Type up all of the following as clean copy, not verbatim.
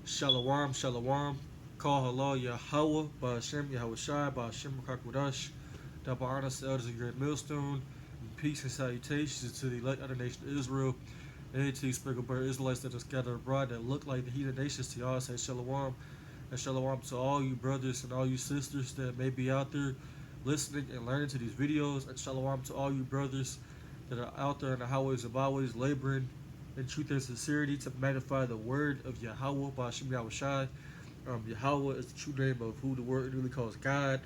Shalom, shalom. Call halal Yahweh, Ba'ashem Yahweh Shai, Ba'ashem Kakwadash. Double honor to elders of Great Millstone. And peace and salutations to the elect of the nation of Israel. And to sprinkled bird Israelites that are scattered abroad that look like the heathen nations. To y'all say shalom. And shalom to all you brothers and all you sisters that may be out there listening and learning to these videos. And shalom to all you brothers that are out there in the highways and byways laboring in truth and sincerity to magnify the word of Yahweh, Ba'ashem Yahweh Shai. Yahweh is the true name of who the word really calls God,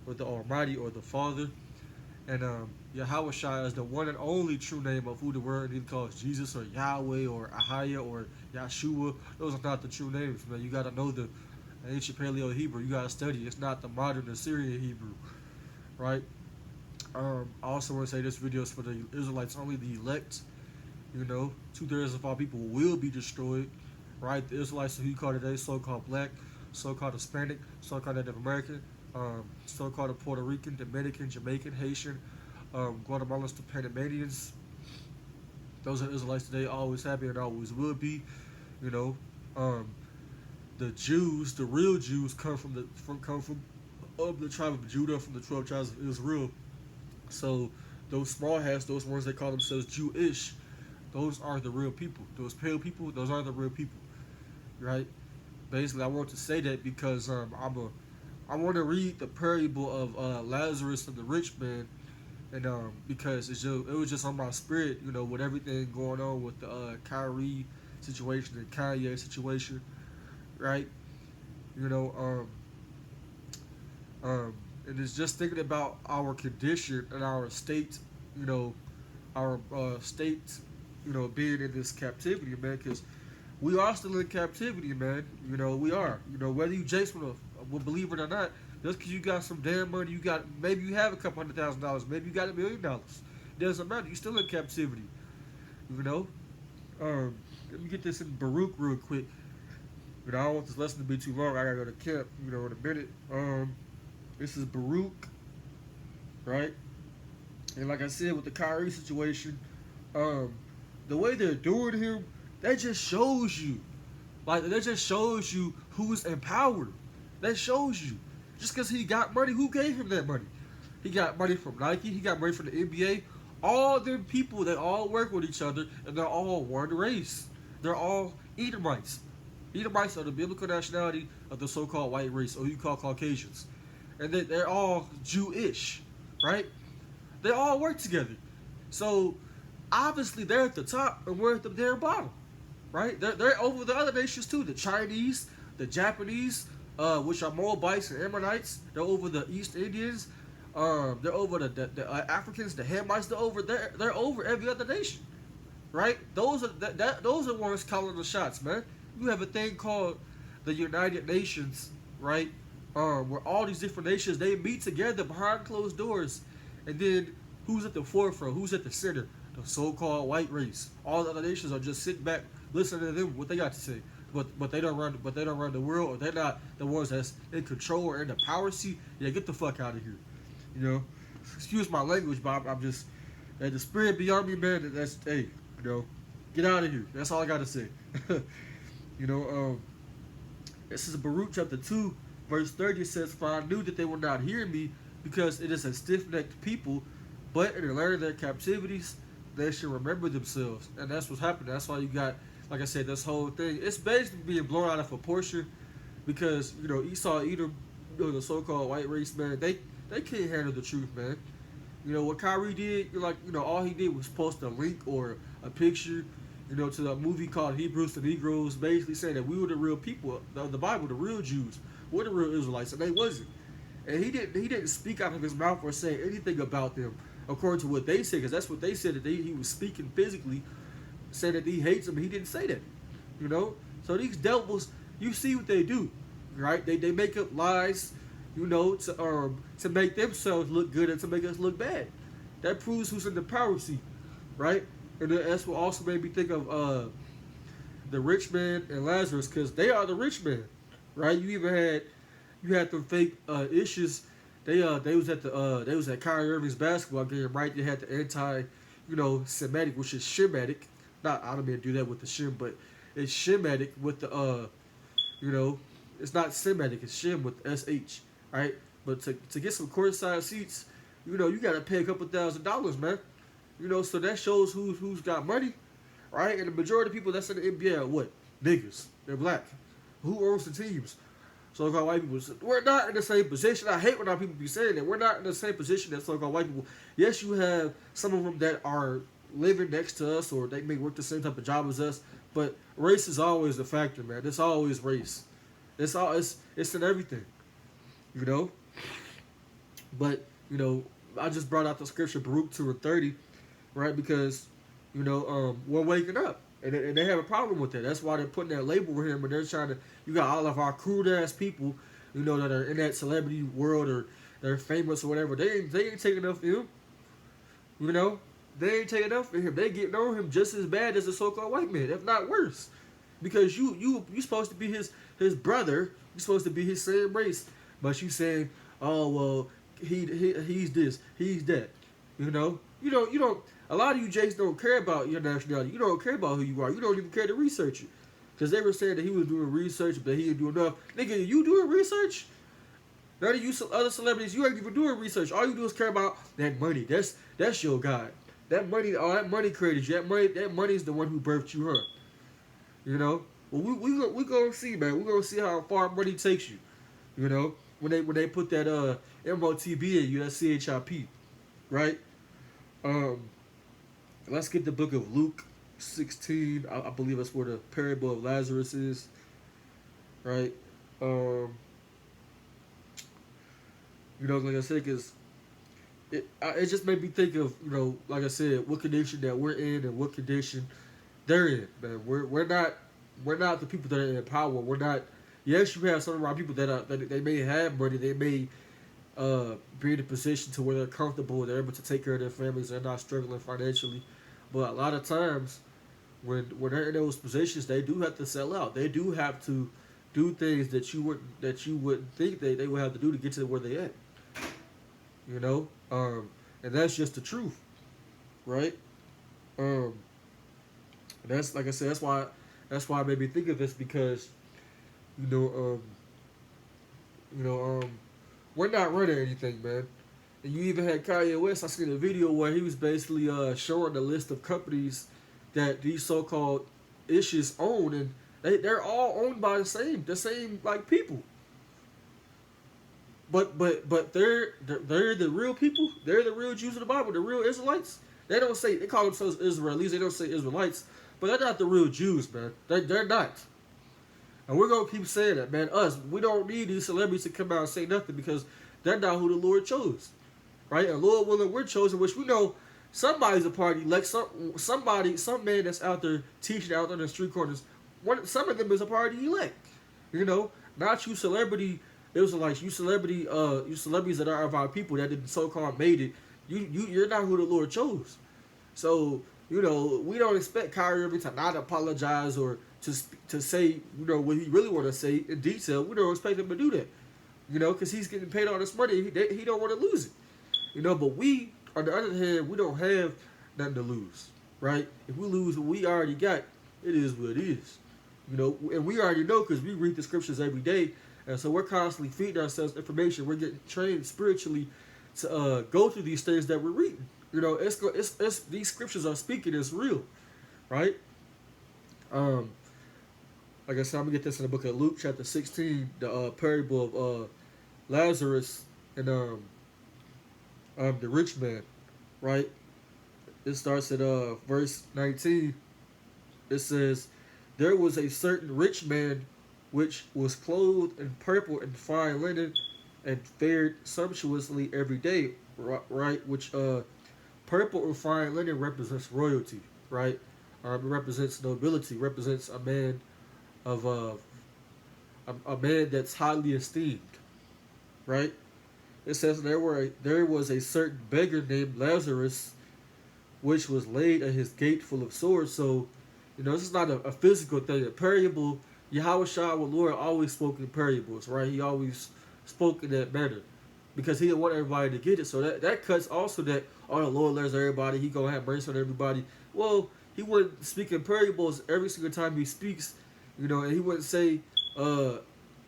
or the Almighty, or the Father. And Yahweh Shai is the one and only true name of who the word really calls Jesus, or Yahweh, or Ahaya, or Yahshua. Those are not the true names, man. You got to know the ancient Paleo Hebrew. You got to study. It's not the modern Assyrian Hebrew, right? I also want to say this video is for the Israelites only, the elect. You know, 2/3 of our people will be destroyed, right? The Israelites who you call today, so-called black, so-called Hispanic, so-called Native American, so-called Puerto Rican, Dominican, Jamaican, Haitian, Guatemalans, the Panamanians. Those are Israelites today, always have been and always will be. You know, the Jews, the real Jews, come from the tribe of Judah, from the 12 tribes of Israel. So those small hats, those ones that call themselves Jewish, those are the real people. Those pale people, those are the real people, right? Basically, I want to say that because I want to read the parable of Lazarus and the rich man, and because it was just on my spirit, you know, with everything going on with the Kyrie situation and Kanye situation, right? You know, and it's just thinking about our condition and our state, you know, our state, you know, being in this captivity, man, because we are still in captivity, man. You know, we are. You know, whether you Jason will believe it or not, just because you got some damn money, maybe you have a couple $100,000, maybe you got $1 million. It doesn't matter. You're still in captivity. You know. Let me get this in Baruch real quick. You know, I don't want this lesson to be too long. I gotta go to camp. You know, in a minute. This is Baruch, right? And like I said, with the Kyrie situation, the way they're doing him, that just shows you, who's in power. That shows you. Just because he got money, who gave him that money? He got money from Nike. He got money from the NBA. All them people, they all work with each other, and they're all one race. They're all Edomites. Edomites are the biblical nationality of the so-called white race, or you call Caucasians. And they're all Jewish, right? They all work together. So obviously they're at the top and we're at the damn bottom, right? They're over the other nations too. The Chinese, the Japanese, which are Moabites and Ammonites. They're over the East Indians. They're over the Africans, the Hamites. They're over every other nation, right? Those are ones calling the shots, man. You have a thing called the United Nations, right? Where all these different nations, they meet together behind closed doors, and then who's at the forefront? Who's at the center? The so-called white race. All the other nations are just sitting back, listening to them what they got to say. But they don't run. But they don't run the world, or they're not the ones that's in control or in the power seat. Yeah, get the fuck out of here. You know, excuse my language, but I'm just the spirit beyond me, man. That's hey, you know, get out of here. That's all I got to say. You know, this is Baruch chapter 2, verse 30. It says, "For I knew that they would not hear me, because it is a stiff-necked people, but in the learning their captivities, they should remember themselves." And that's what's happening. That's why you got, like I said, this whole thing. It's basically being blown out of proportion, because you know Esau, Edom, you know, the so-called white race, man, they can't handle the truth, man. You know what Kyrie did? All he did was post a link or a picture, you know, to a movie called Hebrews to Negroes, basically saying that we were the real people of the Bible, the real Jews, we're the real Israelites, and they wasn't. And he didn't speak out of his mouth or say anything about them according to what they said, because that's what they said, that he was speaking physically, saying that he hates them. He didn't say that, you know. So these devils, you see what they do, right? They make up lies, you know, to make themselves look good and to make us look bad. That proves who's in the power seat, right? And that's what also made me think of the rich man and Lazarus, because they are the rich man, right? You had them fake issues. They was at Kyrie Irving's basketball game, right? They had the Semitic, which is Shemitic. Not I don't mean to do that with the Shem, but it's Shemitic with the You know, it's not Semitic, it's Shem with SH, right? But to get some courtside seats, you know, you got to pay a couple $1,000s, man. You know, so that shows who's got money, right? And the majority of people that's in the NBA are what? Niggas. They're black. Who owns the teams? So-called white people. We're not in the same position. I hate when our people be saying that. We're not in the same position as so-called white people. Yes, you have some of them that are living next to us or they may work the same type of job as us, but race is always a factor, man. It's always race. It's in everything, you know? But, you know, I just brought out the scripture, Baruch 2:30, right? Because, you know, we're waking up. And they have a problem with that. That's why they're putting that label with him. And they're trying to, you got all of our crude ass people, you know, that are in that celebrity world or they're famous or whatever. They ain't taking enough for him. You know, they ain't taking enough for him. They getting on him just as bad as the so-called white man, if not worse. Because you supposed to be his brother. You're supposed to be his same race. But you saying, oh well, he's this, he's that. You know, you don't. A lot of you Jakes don't care about your nationality. You don't care about who you are. You don't even care to research it. Because they were saying that he was doing research, but he didn't do enough. Nigga, you doing research? None of you other celebrities, you ain't even doing research. All you do is care about that money. That's your God. That money, all that money created you. That money is the one who birthed you, huh? You know? Well, we gonna see, man. We gonna see how far money takes you. You know? When they put that MOTB in you, that CHIP, right? Let's get the book of Luke 16. I believe that's where the parable of Lazarus is. Right? You know, like I said, because it just made me think of, you know, like I said, what condition that we're in and what condition they're in. Man, we're not the people that are in power. We're not. Yes, you have some of our people that they may have money. They may be in a position to where they're comfortable. They're able to take care of their families. They're not struggling financially. But a lot of times, when they're in those positions, they do have to sell out. They do have to do things that you wouldn't think they would have to do to get to where they at. You know, and that's just the truth, right? And that's, like I said, that's why it made me think of this, because, we're not running anything, man. And you even had Kanye West. I seen a video where he was basically showing the list of companies that these so-called issues own, and they're all owned by the same like people. But they're the real people. They're the real Jews of the Bible, the real Israelites. They call themselves Israelis. They don't say Israelites, but they're not the real Jews, man. They're not. And we're gonna keep saying that, man. We don't need these celebrities to come out and say nothing, because they're not who the Lord chose, right? And Lord willing, we're chosen, which we know somebody's a party, like some man that's out there teaching out on the street corners. Some of them is a party elect, you know, not you celebrity. It was like you celebrities that are of our people that didn't so-called made it. You're not who the Lord chose. So, you know, we don't expect Kyrie Irving to not apologize or to say, you know, what he really want to say in detail. We don't expect him to do that, you know, because he's getting paid all this money. He don't want to lose it, you know. But we, on the other hand, we don't have nothing to lose, right? If we lose what we already got, it is what it is, you know. And we already know, because we read the scriptures every day. And so we're constantly feeding ourselves information. We're getting trained spiritually to go through these things that we're reading. You know, it's these scriptures are speaking. It's real, right? Like I said, I'm gonna get this in the book of Luke, chapter 16, the parable of Lazarus and the rich man, right? It starts at verse 19. It says, "There was a certain rich man which was clothed in purple and fine linen, and fared sumptuously every day," right? Which purple and fine linen represents royalty, right? It represents nobility, represents a man of a man that's highly esteemed, right? It says there was a certain beggar named Lazarus, which was laid at his gate full of sores. So, you know, this is not a physical thing. A parable. Yahweh Shah, our Lord, always spoke in parables, right? He always spoke in that manner, because he didn't want everybody to get it. So that cuts also that, oh, the Lord loves everybody, he gonna have mercy on everybody. Well, he wouldn't speak in parables every single time he speaks, you know, and he wouldn't say, uh,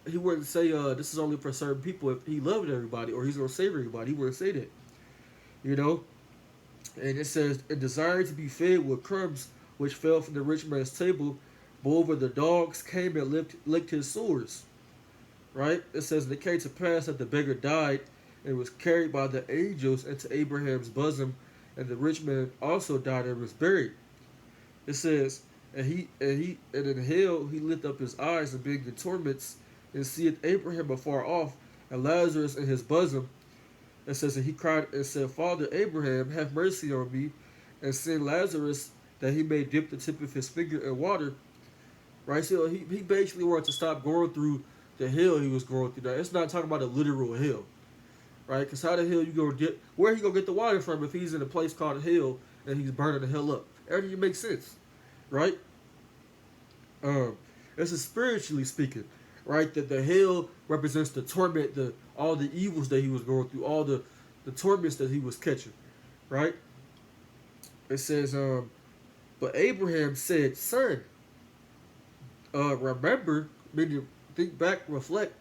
he wouldn't say this is only for certain people if he loved everybody or he's gonna save everybody. He wouldn't say that, you know. And it says, and desiring to be fed with crumbs which fell from the rich man's table, moreover the dogs came and licked his sores. Right? It says, and it came to pass that the beggar died and was carried by the angels into Abraham's bosom, and the rich man also died and was buried. It says, and in hell he lift up his eyes and being in torments, and seeth Abraham afar off, and Lazarus in his bosom. It says, and he cried and said, Father Abraham, have mercy on me, and send Lazarus that he may dip the tip of his finger in water. Right? So he basically wanted to stop going through the hell he was going through. Now, it's not talking about a literal hell. Right? Because how the hell you gonna get, where he gonna get the water from if he's in a place called hell and he's burning the hell up? Everything makes sense. Right? This is spiritually speaking, right? That the hell represents the torment, all the evils that he was going through, all the torments that he was catching, right? It says, but Abraham said, Son, remember, meaning think back, reflect,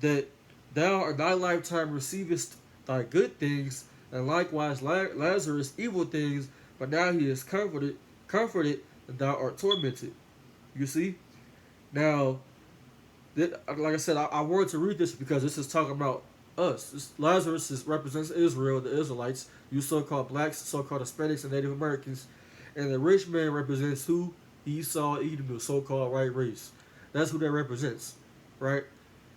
that thou in thy lifetime receivest thy good things, and likewise Lazarus evil things, but now he is comforted, and thou art tormented. You see? Now, like I said, I wanted to read this because this is talking about us. Lazarus represents Israel, the Israelites, you so-called blacks, so-called Hispanics, and Native Americans. And the rich man represents who? Esau, Edom, the so-called white race. That's who that represents, right?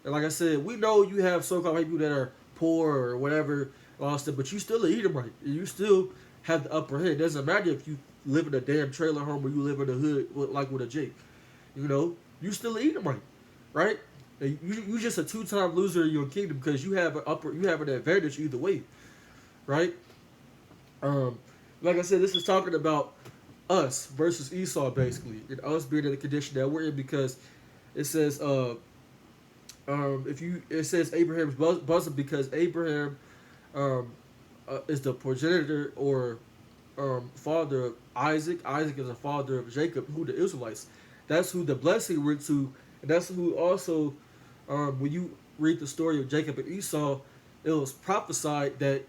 And like I said, we know you have so-called people that are poor or whatever, but you still an Edomite. You still have the upper hand. It doesn't matter if you live in a damn trailer home or you live in the hood like with a Jake. You know, you still an Edomite, right? And you just a two-time loser in your kingdom because you have an advantage either way, right? Like I said, this is talking about us versus Esau basically, and us being in the condition that we're in because it says it says Abraham's bosom because Abraham is the progenitor or father of Isaac. Isaac is the father of Jacob, who the Israelites. That's who the blessing went to, and that's who also, when you read the story of Jacob and Esau, it was prophesied that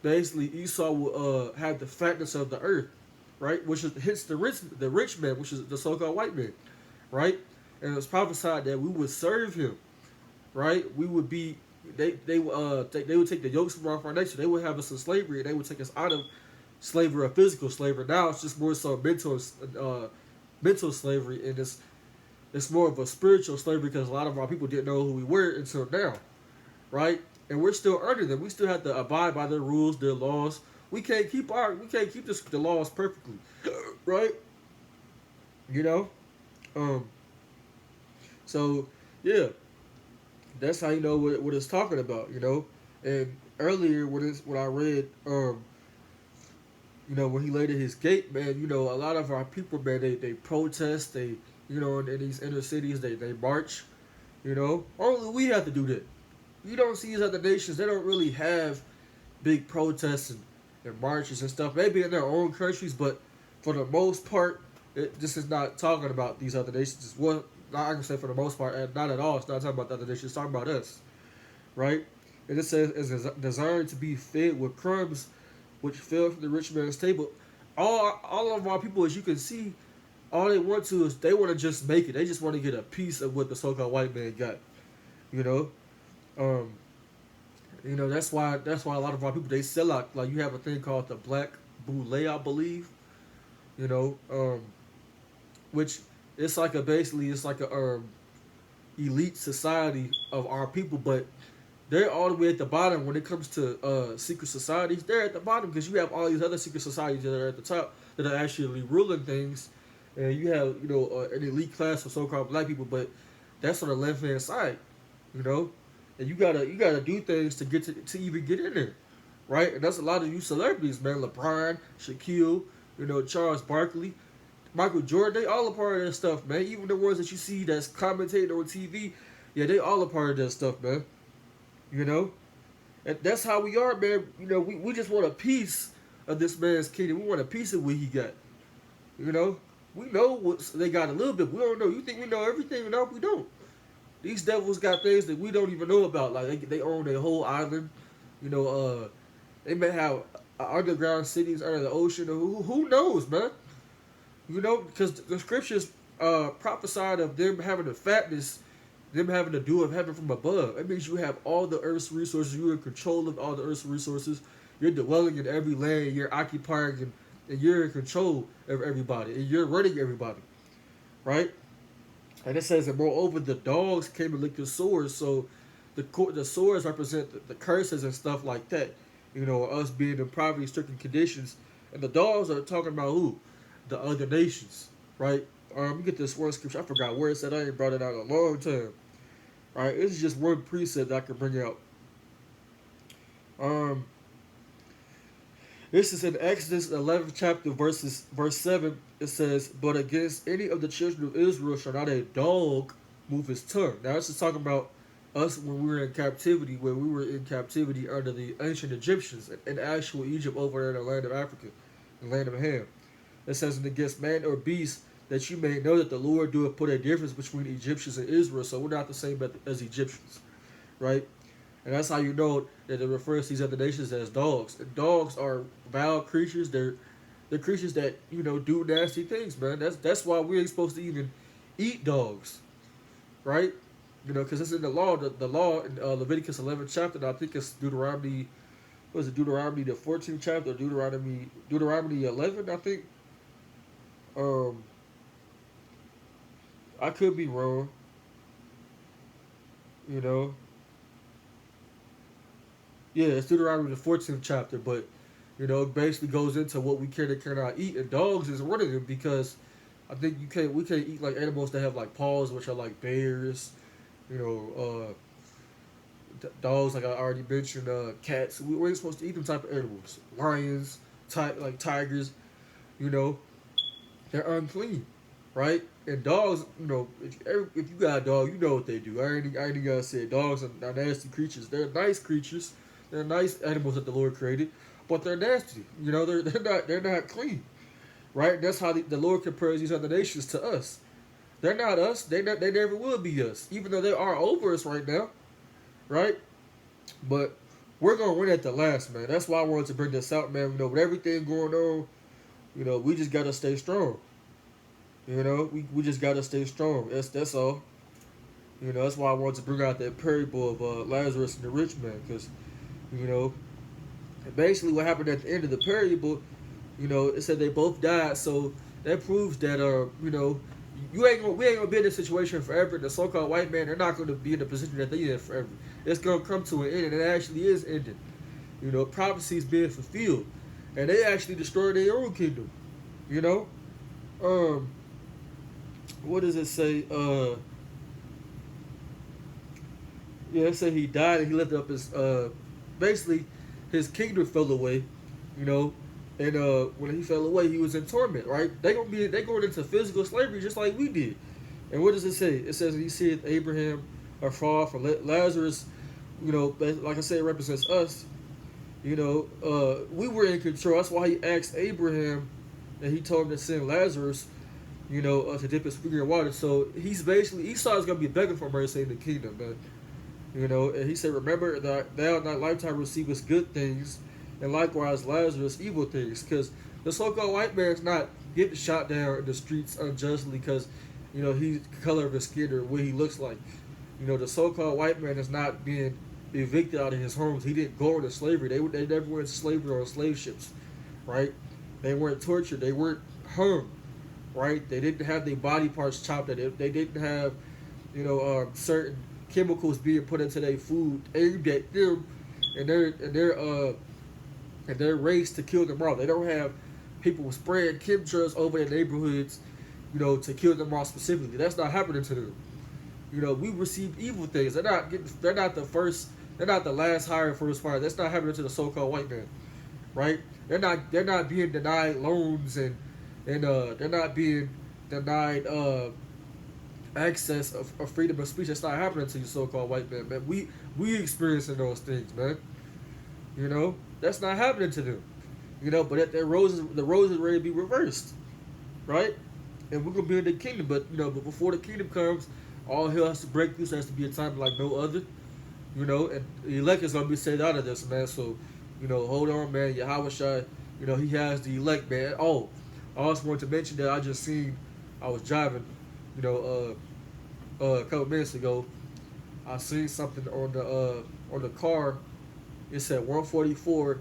basically Esau will have the fatness of the earth, right? Which is hits the rich man, which is the so-called white man, right? And it was prophesied that we would serve him, right? We would be they would take the yokes from off our nation. They would have us in slavery, and they would take us out of slavery or physical slavery. Now it's just more so mental slavery, and it's more of a spiritual slavery because a lot of our people didn't know who we were until now, right? And we're still under them. We still have to abide by their rules, their laws. We can't keep the laws perfectly, right? You know, so yeah, that's how you know what it's talking about, you know. And earlier when I read, you know, when he laid at his gate, man, you know, a lot of our people, man, they protest, you know, in these inner cities, they march, you know. Only we have to do that. You don't see these other nations, they don't really have big protests and marches and stuff. Maybe in their own countries, but for the most part, this is not talking about these other nations. It's what I can say for the most part, and not at all. It's not talking about the other nations. It's talking about us, right? And it says, "Is designed to be fed with crumbs, which fell from the rich man's table." All of our people, as you can see, all they want to is they want to just make it. They just want to get a piece of what the so-called white man got, you know. You know, that's why a lot of our people, they sell out. Like, you have a thing called the Black Boule, I believe. You know, which it's like a elite society of our people, but they're all the way at the bottom when it comes to secret societies. They're at the bottom because you have all these other secret societies that are at the top that are actually ruling things, and you have, you know, an elite class of so-called black people, but that's on the left hand side, you know. And you gotta do things to get to even get in there, right? And that's a lot of you celebrities, man. LeBron, Shaquille, you know, Charles Barkley, Michael Jordan. They all a part of that stuff, man. Even the ones that you see that's commentating on TV, yeah, they all a part of that stuff, man. You know, and that's how we are, man. You know, we just want a piece of this man's kingdom. We want a piece of what he got. You know, We know what they got a little bit. We don't know. You think we know everything? No, we don't. These devils got things that we don't even know about. Like they own a whole island. You know, they may have underground cities under the ocean. Who knows, man? You know, because the scriptures prophesied of them having the fatness, them having the dew of heaven from above. That means you have all the earth's resources. You're in control of all the earth's resources. You're dwelling in every land. You're occupying and you're in control of everybody. And you're running everybody, right? And it says that moreover, the dogs came and licked the swords. So the swords represent the curses and stuff like that. You know, us being in poverty-stricken conditions. And the dogs are talking about who? The other nations, right? Let me get this one scripture. I forgot where it said. I ain't brought it out in a long time. All right, this is just one precept I can bring out. This is in Exodus 11th chapter, verse 7. It says, "But against any of the children of Israel shall not a dog move his tongue." Now, this is talking about us when we were in captivity, when we were in captivity under the ancient Egyptians in actual Egypt over there in the land of Africa, the land of Ham. It says, "And against man or beast, that you may know that the Lord doeth put a difference between Egyptians and Israel." So we're not the same as Egyptians, right? And that's how you know that it refers to these other nations as dogs. And dogs are vile creatures. They're creatures that, you know, do nasty things, man. That's why we ain't supposed to even eat dogs, right? You know, because it's in the law. The law in Leviticus 11th chapter. And I think it's Deuteronomy. What is it? Deuteronomy the 14th chapter. Deuteronomy 11. I think. I could be wrong. You know. Yeah, it's Deuteronomy the 14th chapter, but you know, it basically goes into what we can and cannot eat, and dogs is one of them because I think we can't eat like animals that have like paws, which are like bears, you know, dogs like I already mentioned, cats. We ain't supposed to eat them type of animals. Lions, like tigers, you know, they're unclean, right? And dogs, you know, if you got a dog, you know what they do. I ain't gotta say it. Dogs are nasty creatures. They're nice creatures. They're nice animals that the Lord created, but they're nasty. You know, they're not clean, right? That's how the Lord compares these other nations to us. They're not us. They never will be us, even though they are over us right now, right? But we're gonna win at the last, man. That's why I wanted to bring this out, man. You know, with everything going on, you know, we just gotta stay strong. You know, we just gotta stay strong. That's all. You know, that's why I wanted to bring out that parable of Lazarus and the rich man, because you know, basically what happened at the end of the parable, you know, it said they both died. So that proves that you know, we ain't gonna be in this situation forever. The so-called white man, they're not gonna be in the position that they in forever. It's gonna come to an end, and it actually is ending. You know, prophecy is being fulfilled, and they actually destroyed their own kingdom. You know, what does it say? Yeah, it said he died and he lifted up his basically his kingdom fell away, you know, and when he fell away, he was in torment, right? They going into physical slavery just like we did. And what does it say? It says he said Abraham afar from Lazarus, you know, like I said, it represents us. You know, we were in control. That's why he asked Abraham, and he told him to send Lazarus, you know, to dip his finger in water. So he's basically Esau is gonna be begging for mercy in the kingdom, man. You know, and he said, "Remember that thou in thy lifetime receivest good things, and likewise Lazarus evil things." Because the so-called white man's not getting shot down in the streets unjustly because, you know, he's the color of his skin or what he looks like. You know, the so-called white man is not being evicted out of his homes. He didn't go into slavery. They never went into slavery on slave ships, right? They weren't tortured. They weren't hung, right? They didn't have their body parts chopped. They didn't have, you know, certain chemicals being put into their food aimed at them and their race to kill them off. They don't have people spraying chemtrails over their neighborhoods, you know, to kill them off specifically. That's not happening to them. You know, we receive evil things. They're not the last hire first fire. That's not happening to the so-called white man, right? They're not being denied loans and they're not being denied access of freedom of speech. That's not happening to you so-called white man, man. We experiencing those things, man. You know, that's not happening to them. You know, but the roles is ready to be reversed, right? and we're gonna be in the kingdom. But but before the kingdom comes, all hell has to break loose. There has to be a time like no other. And the elect is gonna be saved out of this, man. So, hold on, man. Yahweh Shai, he has the elect, man. Oh, I also wanted to mention that I just seen, I was driving, a couple minutes ago. I seen something on the car. It said 144.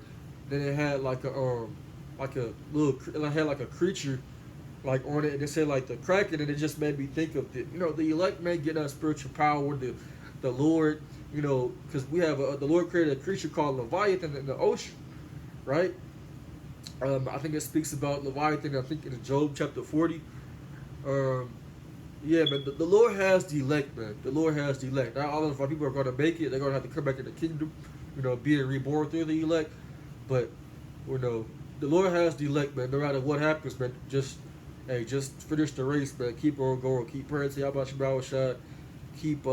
Then it had like a little, it had like a creature like on it, and it said like the Kraken, and it just made me think of the elect, man, getting that spiritual power, the Lord, because we have the Lord created a creature called Leviathan in the ocean, right? I think it speaks about Leviathan. I think in Job chapter 40. Um, yeah, man, the Lord has the elect, man. The Lord has the elect. Not all of our people are going to make it. They're going to have to come back in the kingdom, being reborn through the elect. But, the Lord has the elect, man. No matter what happens, man, just finish the race, man. Keep on going. Keep praying to Yahweh Shabbat Shah. Keep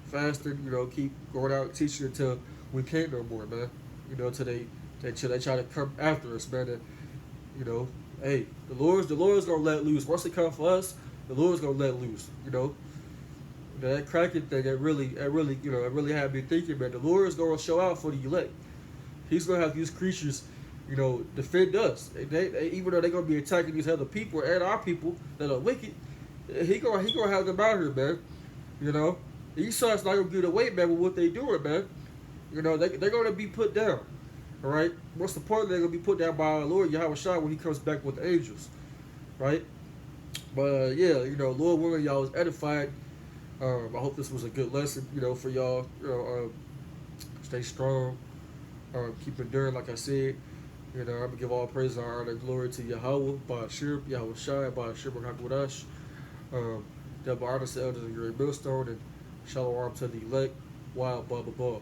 fasting, keep going out and teaching until we can't no more, man. Until they try to come after us, man. And, hey, the Lord's gonna let loose. Once they come for us, the Lord's gonna let loose. That Kraken thing, it really had me thinking, man. The Lord is gonna show out for the elect. He's gonna have these creatures, defend us. Even though they're gonna be attacking these other people and our people that are wicked, he gonna have them out here, man. Esau's not gonna get away, man, with what they doing, man. They're gonna be put down. All right. Most importantly, they're gonna be put down by our Lord Yahweh Shai when He comes back with the angels, right? But yeah, Lord willing, y'all was edified. I hope this was a good lesson, for y'all. Stay strong. Keep enduring, like I said. I'm gonna give all praise and honor and glory to Yahweh, Ba'ashir, Yahweh Shai, Ba'ashir, B'Hakwadash. Double honor to elders in your millstone, and shalom to the elect. Wild, blah, blah, blah.